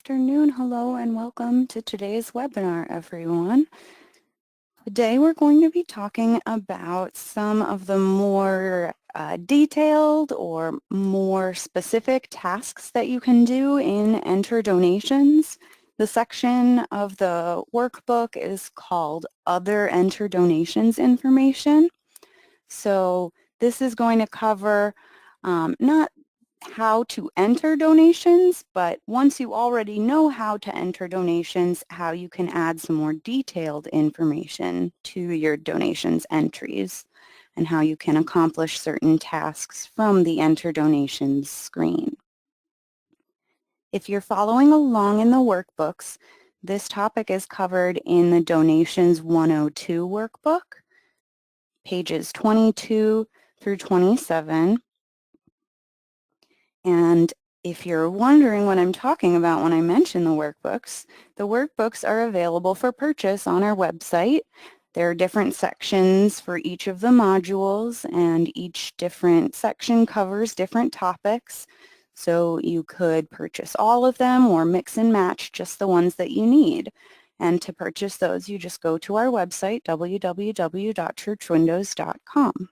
Afternoon, hello, and welcome to today's webinar, everyone. Today we're going to be talking about some of the more detailed or more specific tasks that you can do in Enter Donations. The section of the workbook is called Other Enter Donations Information. So this is going to cover not how to enter donations, but once you already know how to enter donations, how you can add some more detailed information to your donations entries and how you can accomplish certain tasks from the Enter Donations screen. If you're following along in the workbooks, this topic is covered in the Donations 102 workbook, pages 22 through 27. And if you're wondering what I'm talking about when I mention the workbooks are available for purchase on our website. There are different sections for each of the modules, and each different section covers different topics. So you could purchase all of them or mix and match just the ones that you need. And to purchase those, you just go to our website, www.churchwindows.com.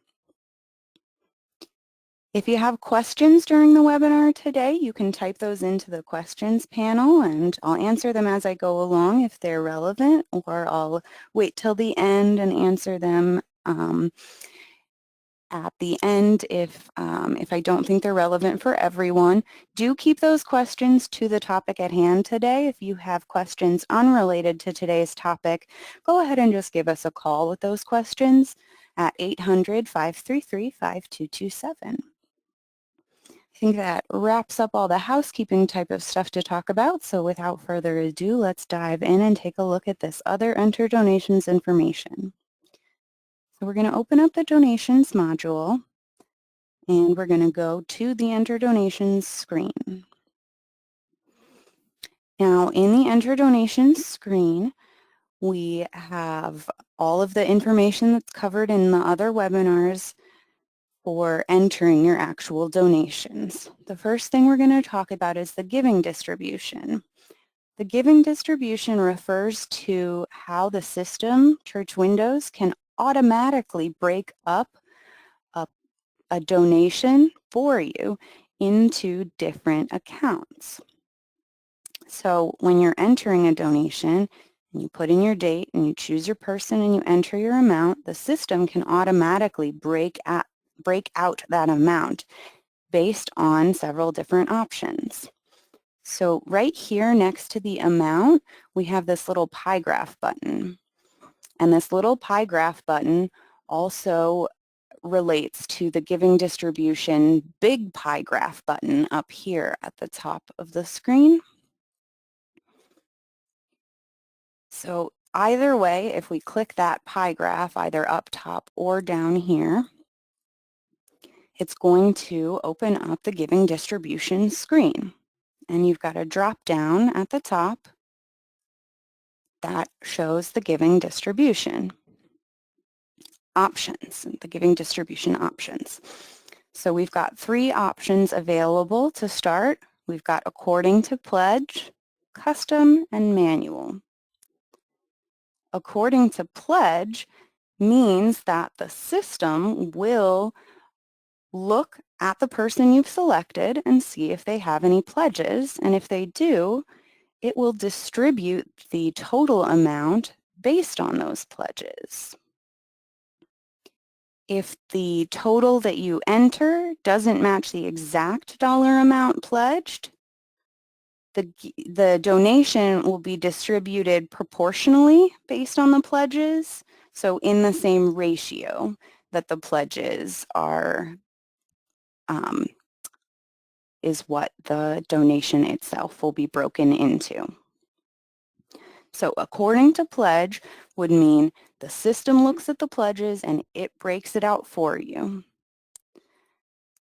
If you have questions during the webinar today, you can type those into the questions panel and I'll answer them as I go along if they're relevant, or I'll wait till the end and answer them at the end if I don't think they're relevant for everyone. Do keep those questions to the topic at hand today. If you have questions unrelated to today's topic, go ahead and just give us a call with those questions at 800-533-5227. I think that wraps up all the housekeeping type of stuff to talk about, so without further ado, let's dive in and take a look at this other Enter Donations information. So we're going to open up the Donations module, and we're going to go to the Enter Donations screen. Now, in the Enter Donations screen, we have all of the information that's covered in the other webinars for entering your actual donations. The first thing we're going to talk about is the giving distribution. The giving distribution refers to how the system, Church Windows, can automatically break up a donation for you into different accounts. So when you're entering a donation, and you put in your date and you choose your person and you enter your amount, the system can automatically break out that amount based on several different options. So right here next to the amount, we have this little pie graph button. And this little pie graph button also relates to the giving distribution big pie graph button up here at the top of the screen. So either way, if we click that pie graph either up top or down here, it's going to open up the giving distribution screen. And you've got a drop down at the top that shows the giving distribution options, the giving distribution options. So we've got three options available to start. We've got according to pledge, custom, and manual. According to pledge means that the system will look at the person you've selected and see if they have any pledges, and if they do, it will distribute the total amount based on those pledges. If the total that you enter doesn't match the exact dollar amount pledged, the donation will be distributed proportionally based on the pledges, so in the same ratio that the pledges are is what the donation itself will be broken into. So according to pledge would mean the system looks at the pledges and it breaks it out for you.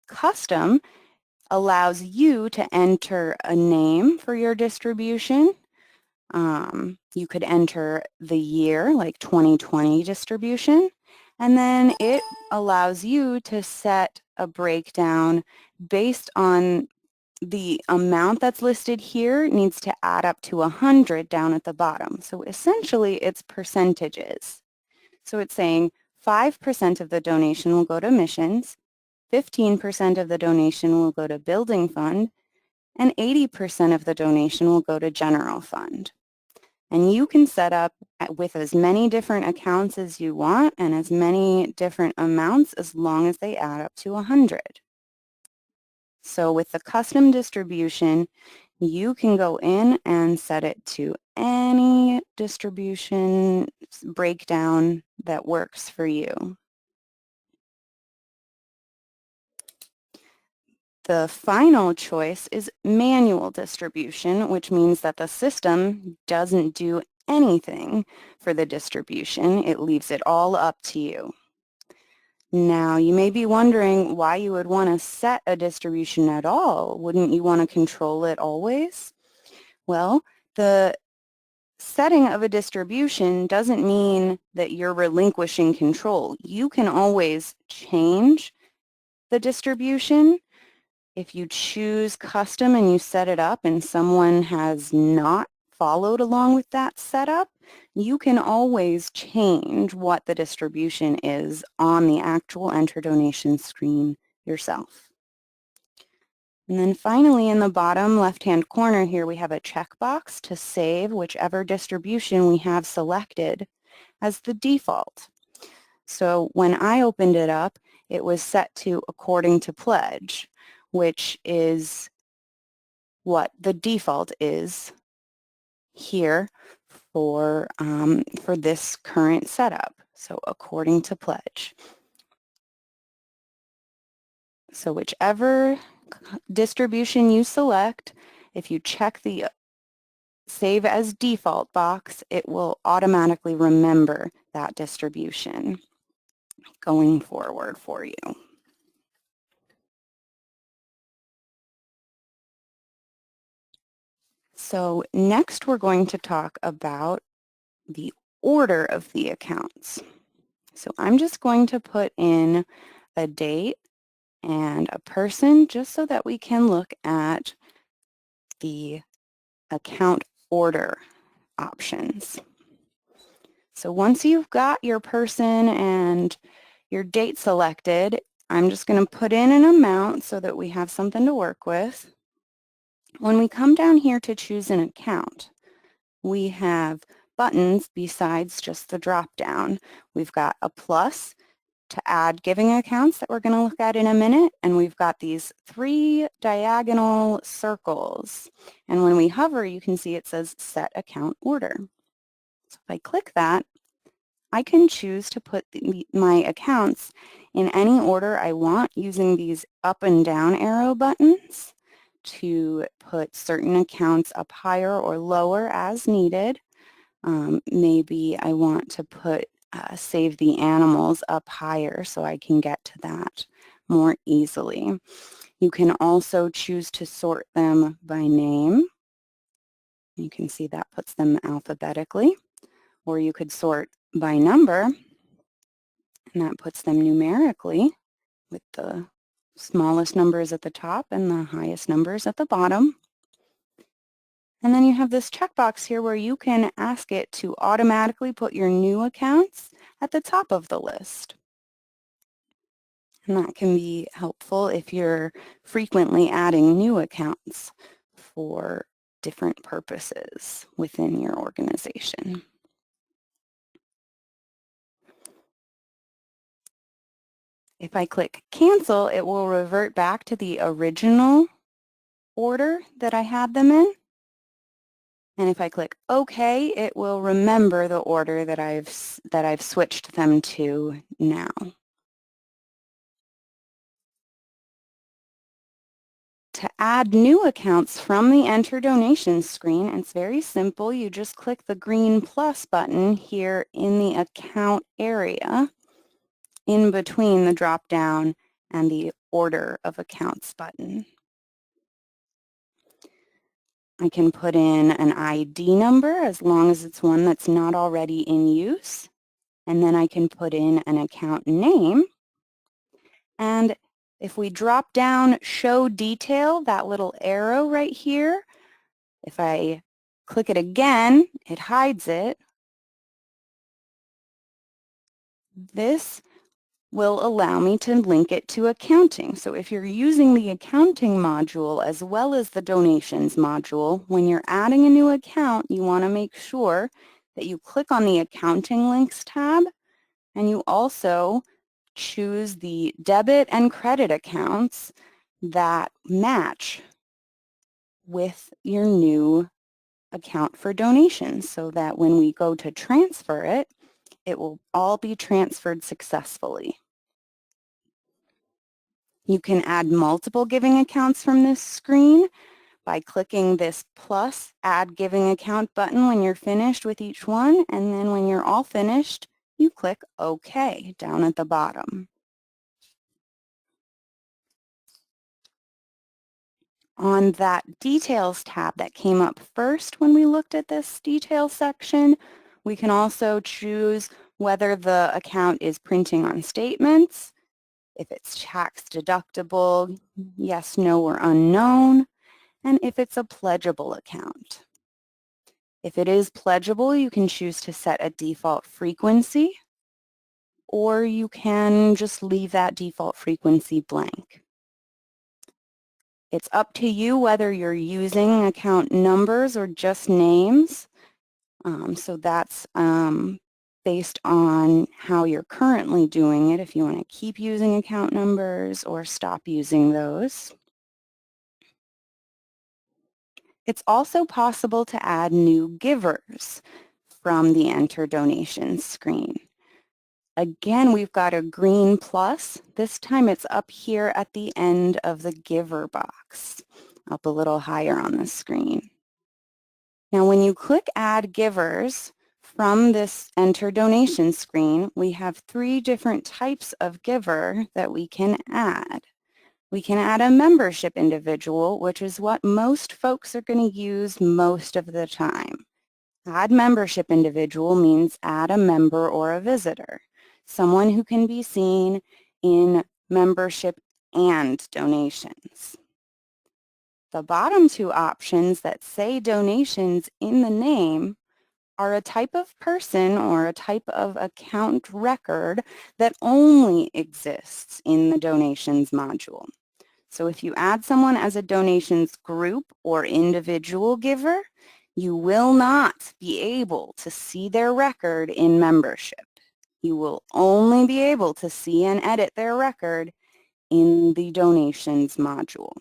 Custom allows you to enter a name for your distribution. You could enter the year, like 2020 distribution, and then it allows you to set a breakdown based on the amount that's listed here needs to add up to 100 down at the bottom. So essentially it's percentages. So it's saying 5% of the donation will go to missions, 15% of the donation will go to building fund, and 80% of the donation will go to general fund. And you can set up with as many different accounts as you want and as many different amounts as long as they add up to 100. So with the custom distribution, you can go in and set it to any distribution breakdown that works for you. The final choice is manual distribution, which means that the system doesn't do anything for the distribution. It leaves it all up to you. Now, you may be wondering why you would want to set a distribution at all. Wouldn't you want to control it always? Well, the setting of a distribution doesn't mean that you're relinquishing control. You can always change the distribution. If you choose custom and you set it up and someone has not followed along with that setup, you can always change what the distribution is on the actual Enter Donation screen yourself. And then finally in the bottom left-hand corner here we have a checkbox to save whichever distribution we have selected as the default. So when I opened it up, it was set to according to pledge, which is what the default is here for this current setup. So according to pledge. So whichever distribution you select, if you check the Save as Default box, it will automatically remember that distribution going forward for you. So next we're going to talk about the order of the accounts. So I'm just going to put in a date and a person just so that we can look at the account order options. So once you've got your person and your date selected, I'm just going to put in an amount so that we have something to work with. When we come down here to choose an account, we have buttons besides just the drop-down. We've got a plus to add giving accounts that we're going to look at in a minute, and we've got these 3 diagonal circles. And when we hover, you can see it says Set Account Order. So if I click that, I can choose to put my accounts in any order I want using these up and down arrow buttons to put certain accounts up higher or lower as needed. Maybe I want to put Save the Animals up higher so I can get to that more easily. You can also choose to sort them by name. You can see that puts them alphabetically. Or you could sort by number, and that puts them numerically with the smallest numbers at the top and the highest numbers at the bottom. And then you have this checkbox here where you can ask it to automatically put your new accounts at the top of the list. And that can be helpful if you're frequently adding new accounts for different purposes within your organization. If I click Cancel, it will revert back to the original order that I had them in. And if I click OK, it will remember the order that I've switched them to now. To add new accounts from the Enter Donations screen, it's very simple. You just click the green plus button here in the account area in between the drop-down and the Order of Accounts button. I can put in an ID number as long as it's one that's not already in use. And then I can put in an account name. And If we drop down Show Detail, that little arrow right here, if I click it again, it hides it. This will allow me to link it to accounting. So if you're using the accounting module as well as the donations module, when you're adding a new account, you want to make sure that you click on the accounting links tab, and you also choose the debit and credit accounts that match with your new account for donations, so that when we go to transfer it, it will all be transferred successfully. You can add multiple giving accounts from this screen by clicking this plus Add Giving Account button when you're finished with each one, and then when you're all finished, you click OK down at the bottom. On that Details tab that came up first when we looked at this Details section, we can also choose whether the account is printing on statements, if it's tax deductible, yes, no, or unknown, and if it's a pledgeable account. If it is pledgeable, you can choose to set a default frequency, or you can just leave that default frequency blank. It's up to you whether you're using account numbers or just names. So that's based on how you're currently doing it, if you want to keep using account numbers or stop using those. It's also possible to add new givers from the Enter Donations screen. Again, we've got a green plus. This time it's up here at the end of the giver box, up a little higher on the screen. Now, when you click Add Givers from this Enter Donation screen, we have 3 different types of giver that we can add. We can add a membership individual, which is what most folks are going to use most of the time. Add membership individual means add a member or a visitor, someone who can be seen in membership and donations. The bottom 2 options that say donations in the name are a type of person or a type of account record that only exists in the donations module. So if you add someone as a donations group or individual giver, you will not be able to see their record in membership. You will only be able to see and edit their record in the donations module.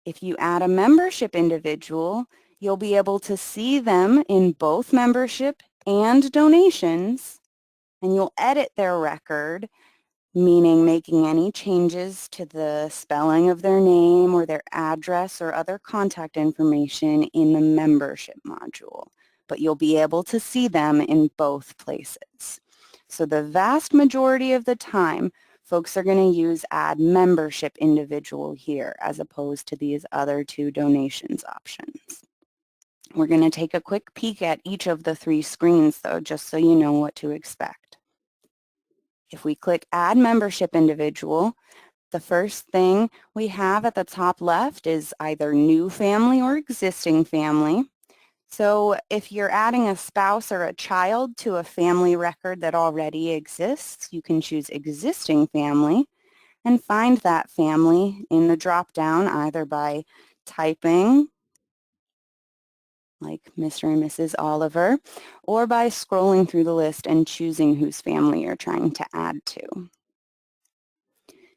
If you add a membership individual, you'll be able to see them in both membership and donations, and you'll edit their record, meaning making any changes to the spelling of their name or their address or other contact information in the membership module. But you'll be able to see them in both places. So the vast majority of the time, folks are going to use Add Membership Individual here as opposed to these other 2 donations options. We're going to take a quick peek at each of the 3 screens, though, just so you know what to expect. If we click Add Membership Individual, the first thing we have at the top left is either New Family or Existing Family. So if you're adding a spouse or a child to a family record that already exists, you can choose Existing Family and find that family in the drop-down either by typing like Mr. and Mrs. Oliver, or by scrolling through the list and choosing whose family you're trying to add to.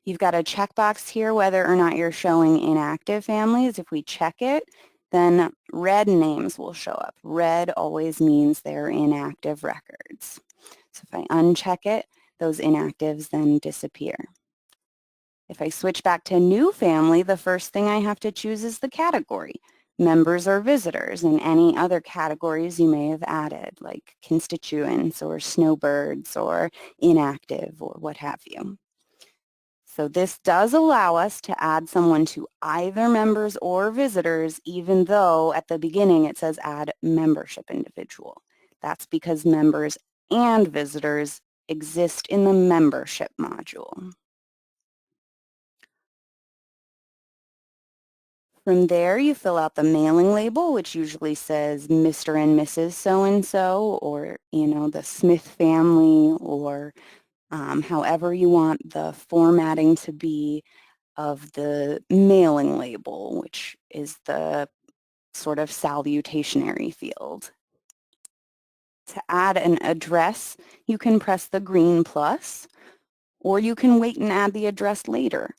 You've got a checkbox here whether or not you're showing inactive families. If we check it, then red names will show up. Red always means they're inactive records. So if I uncheck it, those inactives then disappear. If I switch back to new family, the first thing I have to choose is the category, members or visitors, and any other categories you may have added, like constituents or snowbirds or inactive or what have you. So this does allow us to add someone to either members or visitors, even though at the beginning it says add membership individual. That's because members and visitors exist in the membership module. From there, you fill out the mailing label, which usually says Mr. and Mrs. So-and-so, or, the Smith family, or however you want the formatting to be of the mailing label, which is the sort of salutationary field. To add an address, you can press the green plus, or you can wait and add the address later.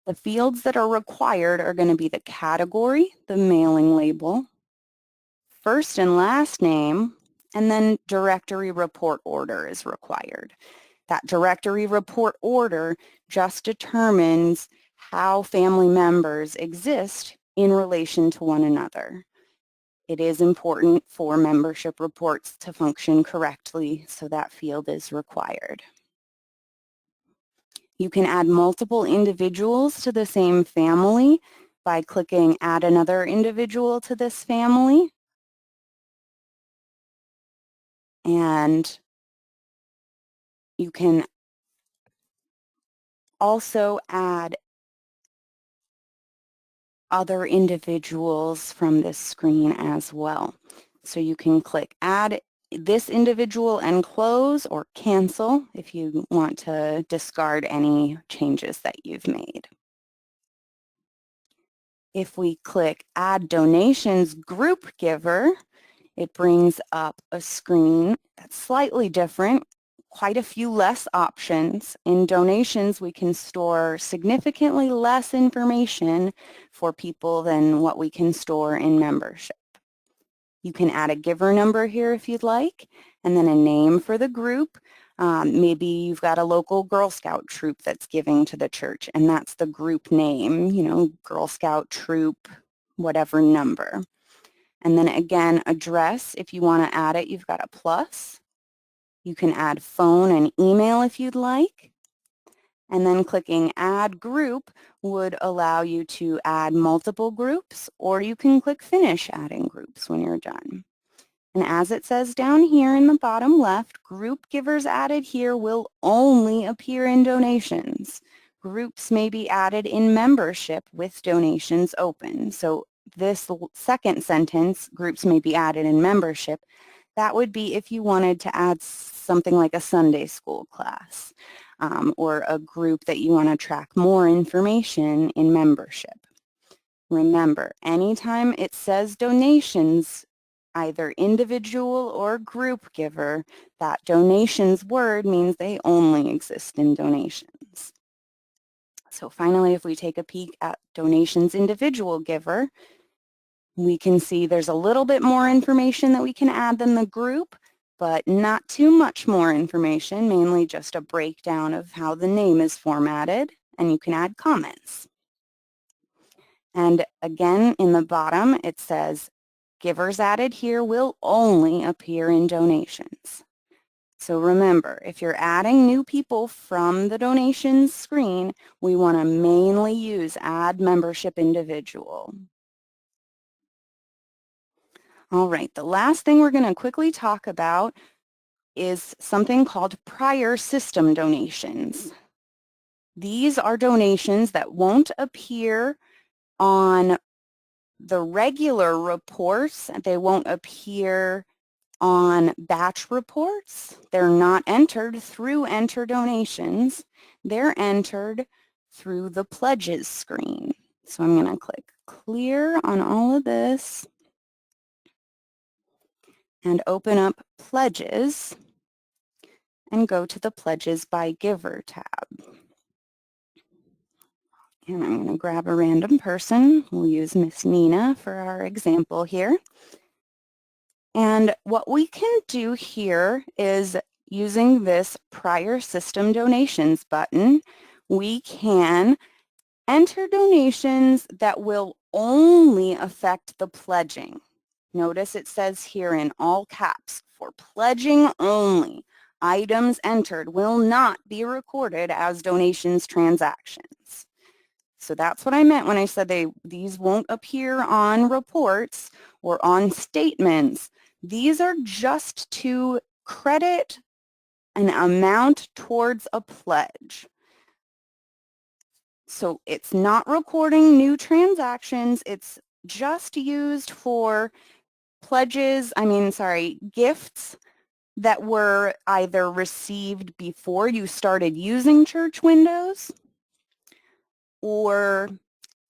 The fields that are required are going to be the category, the mailing label, first and last name, and then directory report order is required. That directory report order just determines how family members exist in relation to one another. It is important for membership reports to function correctly, so that field is required. You can add multiple individuals to the same family by clicking Add Another Individual to this family. And you can also add other individuals from this screen as well. So you can click Add this individual and close, or cancel if you want to discard any changes that you've made. If we click Add Donations Group Giver, it brings up a screen that's slightly different, quite a few less options. In donations, we can store significantly less information for people than what we can store in membership. You can add a giver number here if you'd like, and then a name for the group. Maybe you've got a local Girl Scout troop that's giving to the church, and that's the group name, Girl Scout troop, whatever number. And then again, address, if you want to add it, you've got a plus. You can add phone and email if you'd like. And then clicking Add Group would allow you to add multiple groups, or you can click Finish Adding Groups when you're done. And as it says down here in the bottom left, group givers added here will only appear in donations. Groups may be added in membership with donations open. So this second sentence, groups may be added in membership, that would be if you wanted to add something like a Sunday school class or a group that you want to track more information in membership. Remember, anytime it says donations, either individual or group giver, that donations word means they only exist in donations. So finally, if we take a peek at donations individual giver, we can see there's a little bit more information that we can add than the group, but not too much more information, mainly just a breakdown of how the name is formatted, and you can add comments. And again, in the bottom, it says, givers added here will only appear in donations. So remember, if you're adding new people from the donations screen, we want to mainly use Add Membership Individual. All right, the last thing we're going to quickly talk about is something called prior system donations. These are donations that won't appear on the regular reports. They won't appear on batch reports. They're not entered through Enter Donations. They're entered through the Pledges screen. So I'm going to click Clear on all of this and open up Pledges and go to the Pledges by Giver tab. And I'm going to grab a random person. We'll use Miss Nina for our example here. And what we can do here is, using this Prior System Donations button, we can enter donations that will only affect the pledging. Notice it says here in all caps, for pledging only, items entered will not be recorded as donations transactions. So that's what I meant when I said these won't appear on reports or on statements. These are just to credit an amount towards a pledge. So it's not recording new transactions. It's just used for gifts that were either received before you started using Church Windows, or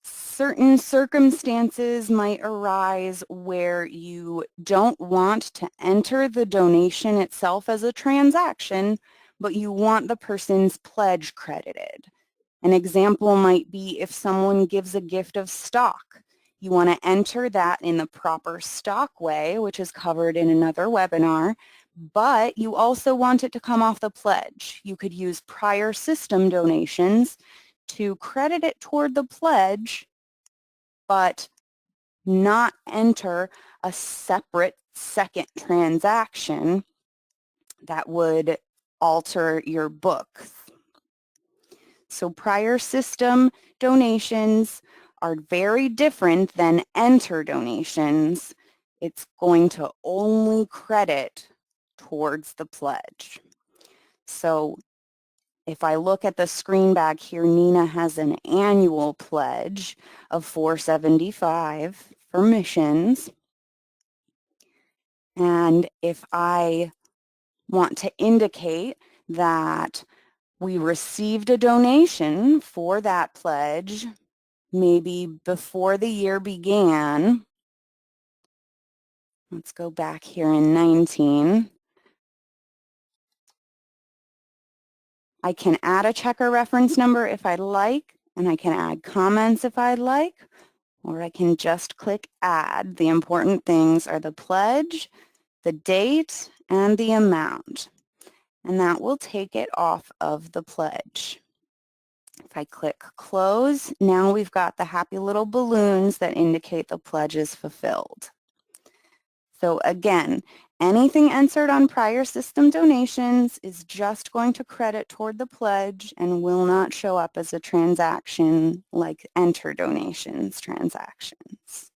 certain circumstances might arise where you don't want to enter the donation itself as a transaction, but you want the person's pledge credited. An example might be if someone gives a gift of stock. You want to enter that in the proper stock way, which is covered in another webinar, but you also want it to come off the pledge. You could use prior system donations to credit it toward the pledge, but not enter a separate second transaction that would alter your books. So prior system donations are very different than enter donations. It's going to only credit towards the pledge. So if I look at the screen back here, Nina has an annual pledge of $475 for missions. And if I want to indicate that we received a donation for that pledge maybe before the year began, let's go back here in 19. I can add a checker reference number if I'd like, and I can add comments if I'd like, or I can just click add. The important things are the pledge, the date, and the amount, and that will take it off of the pledge. If I click close, now we've got the happy little balloons that indicate the pledge is fulfilled. So again, anything entered on prior system donations is just going to credit toward the pledge and will not show up as a transaction like enter donations transactions.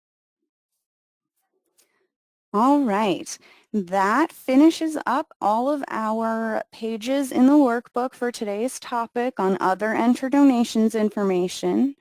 All right, that finishes up all of our pages in the workbook for today's topic on other enter donations information.